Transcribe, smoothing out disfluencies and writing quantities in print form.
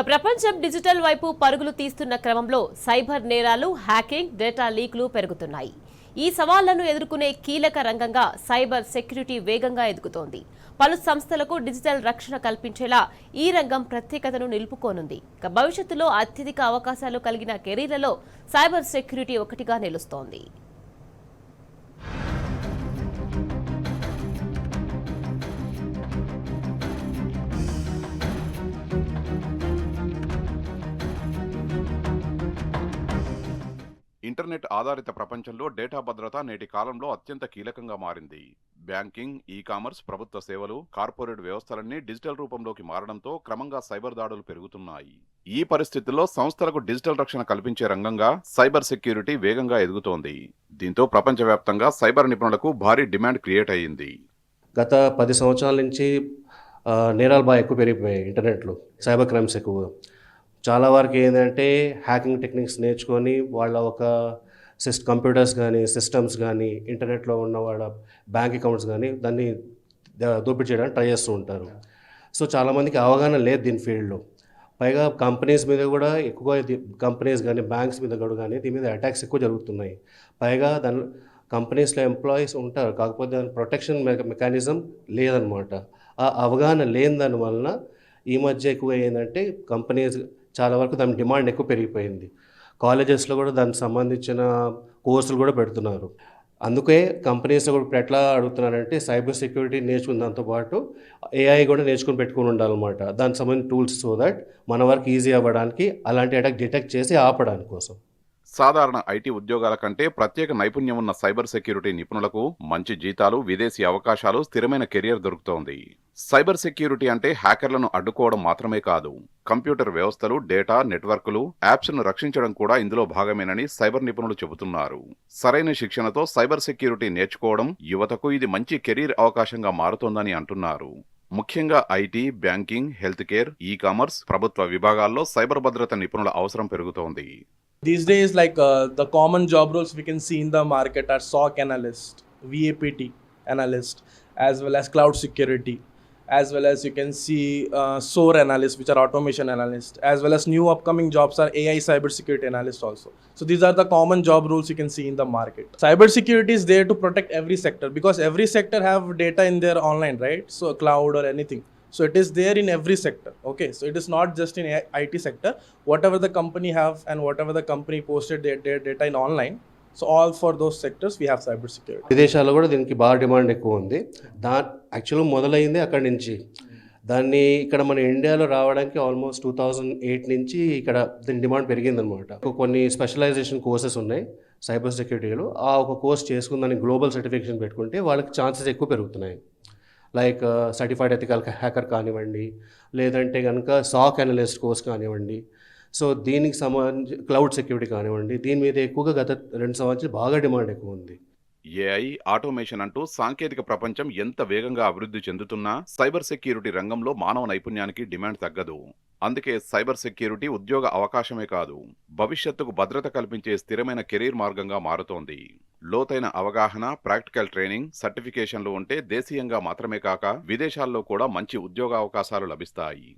ప్రపంచం డిజిటల్ వైపు పరుగులు తీస్తున్న క్రమంలో సైబర్ నేరాలు, హ్యాకింగ్, డేటా లీక్లు పెరుగుతున్నాయి. ఈ సవాళ్లను ఎదుర్కొనే కీలక రంగంగా సైబర్ సెక్యూరిటీ వేగంగా ఎదుగుతోంది. పలు సంస్థలకు డిజిటల్ రక్షణ కల్పించేలా ఈ రంగం ప్రత్యేకతను నిలుపుకోనుంది. భవిష్యత్తులో అత్యధిక అవకాశాలు కలిగిన కెరీర్లలో సైబర్ సెక్యూరిటీ ఒకటిగా నిలుస్తోంది. ఇంటర్నెట్ ఆధారిత ప్రపంచంలో డేటా భద్రత నేటి కాలంలో అత్యంత కీలకంగా మారింది. బ్యాంకింగ్, ఈ-కామర్స్, ప్రభుత్వ సేవలు, కార్పొరేట్ వ్యవస్థలన్నీ డిజిటల్ రూపంలోకి మారడంతో క్రమంగా సైబర్ దాడులు పెరుగుతున్నాయి. ఈ పరిస్థితుల్లో సంస్థలకు డిజిటల్ రక్షణ కల్పించే రంగంగా సైబర్ సెక్యూరిటీ వేగంగా ఎదుగుతోంది. దీంతో ప్రపంచవ్యాప్తంగా సైబర్ నిపుణులకు భారీ డిమాండ్ క్రియేట్ అయ్యింది. గత 10 సంవత్సరాల నుంచి నేరాలు బాగా ఎక్కువ పెరిగిపోయాయి. ఇంటర్నెట్లో సైబర్ క్రైమ్స్ ఎక్కువ. చాలా వరకు ఏంటంటే హ్యాకింగ్ టెక్నిక్స్ నేర్చుకొని వాళ్ళ ఒక కంప్యూటర్స్ కానీ, సిస్టమ్స్ కానీ, ఇంటర్నెట్లో ఉన్న వాళ్ళ బ్యాంక్ అకౌంట్స్ కానీ దాన్ని దోపిడీ చేయడానికి ట్రై చేస్తూ ఉంటారు. సో చాలామందికి అవగాహన లేదు దీని ఫీల్డ్లో. పైగా కంపెనీస్ మీద కూడా ఎక్కువ, కంపెనీస్ కానీ బ్యాంక్స్ మీద కూడా కానీ దీని మీద అటాక్స్ ఎక్కువ జరుగుతున్నాయి. పైగా దాని కంపెనీస్లో ఎంప్లాయీస్ ఉంటారు, కాకపోతే దాని ప్రొటెక్షన్ మెకానిజం లేదనమాట. ఆ అవగాహన లేని దానివలన ఈ మధ్య ఎక్కువ ఏంటంటే కంపెనీస్ చాలా వరకు దాని డిమాండ్ ఎక్కువ పెరిగిపోయింది. కాలేజెస్లో కూడా దానికి సంబంధించిన కోర్సులు కూడా పెడుతున్నారు. అందుకే కంపెనీస్ కూడా ఇప్పుడు ఎట్లా అడుగుతున్నారంటే సైబర్ సెక్యూరిటీ నేర్చుకున్న దాంతోపాటు ఏఐ కూడా నేర్చుకుని పెట్టుకుని ఉండాలన్నమాట. దానికి సంబంధించిన టూల్స్, సో దట్ మన వరకు ఈజీ అవ్వడానికి, అలాంటి అటాక్ డిటెక్ట్ చేసి ఆపడానికి కోసం. సాధారణ ఐటీ ఉద్యోగాల కంటే ప్రత్యేక నైపుణ్యం ఉన్న సైబర్ సెక్యూరిటీ నిపుణులకు మంచి జీతాలు, విదేశీ అవకాశాలు, స్థిరమైన కెరియర్ దొరుకుతోంది. సైబర్ సెక్యూరిటీ అంటే హ్యాకర్లను అడ్డుకోవడం మాత్రమే కాదు, కంప్యూటర్ వ్యవస్థలు, డేటా, నెట్వర్క్లు, యాప్స్ను రక్షించడం కూడా ఇందులో భాగమేనని సైబర్ నిపుణులు చెబుతున్నారు. సరైన శిక్షణతో సైబర్ సెక్యూరిటీ నేర్చుకోవడం యువతకు ఇది మంచి కెరీర్ అవకాశంగా మారుతోందని అంటున్నారు. ముఖ్యంగా IT, banking, health care, e-commerce, ప్రభుత్వ విభాగాల్లో సైబర్ భద్రత నిపుణుల అవసరం పెరుగుతోంది. These days, the common job roles we can see in the market are SOC analyst, VAPT analyst, as well as cloud security, as well as you can see SOAR analyst, which are automation analyst, as well as new upcoming jobs are AI cybersecurity analyst also. So these are the common job roles you can see in the market. Cybersecurity is there to protect every sector, because every sector have data in their online, right? So cloud or anything. So it is there in every sector. Okay, so it is not just in IT sector. Whatever the company have and whatever the company posted their data in online, so all for those sectors we have cyber security. విదేశాల్లో కూడా దీనికి బాగా demand ఎక్కువ ఉంది. యాక్చువల్గా మొదలైంది అక్కడి నుంచి. దాన్ని ఇక్కడ మన ఇండియాలో రావడానికి ఆల్మోస్ట్ 2008 నుంచి ఇక్కడ దీని డిమాండ్ పెరిగిందనమాట. కొన్ని స్పెషలైజేషన్ కోర్సెస్ ఉన్నాయి సైబర్ సెక్యూరిటీలో. ఆ ఒక కోర్స్ చేసుకుని దాన్ని గ్లోబల్ సర్టిఫికేషన్ పెట్టుకుంటే వాళ్ళకి ఛాన్సెస్ ఎక్కువ పెరుగుతున్నాయి. లైక్ సర్టిఫైడ్ ఎథికల్ హ్యాకర్ కానివ్వండి, లేదంటే కనుక సాక్ అనలిస్ట్ కోర్స్ కానివ్వండి. సో దీనికి సంబంధించి క్లౌడ్ సెక్యూరిటీ కానివ్వండి, దీని మీద ఎక్కువగా గత 2 సంవత్సరాలు బాగా డిమాండ్ ఎక్కువ ఉంది. ఏఐ, ఆటోమేషన్ అంటూ సాంకేతిక ప్రపంచం ఎంత వేగంగా అభివృద్ధి చెందుతున్నా సైబర్ సెక్యూరిటీ రంగంలో మానవ నైపుణ్యానికి డిమాండ్ తగ్గదు. అందుకే సైబర్ సెక్యూరిటీ ఉద్యోగ అవకాశమే కాదు, భవిష్యత్తుకు భద్రత కల్పించే స్థిరమైన కెరీర్ మార్గంగా మారుతోంది. లోతైన అవగాహన, ప్రాక్టికల్ ట్రైనింగ్, సర్టిఫికేషన్లు ఉంటే దేశీయంగా మాత్రమే కాక విదేశాల్లో కూడా మంచి ఉద్యోగ అవకాశాలు లభిస్తాయి.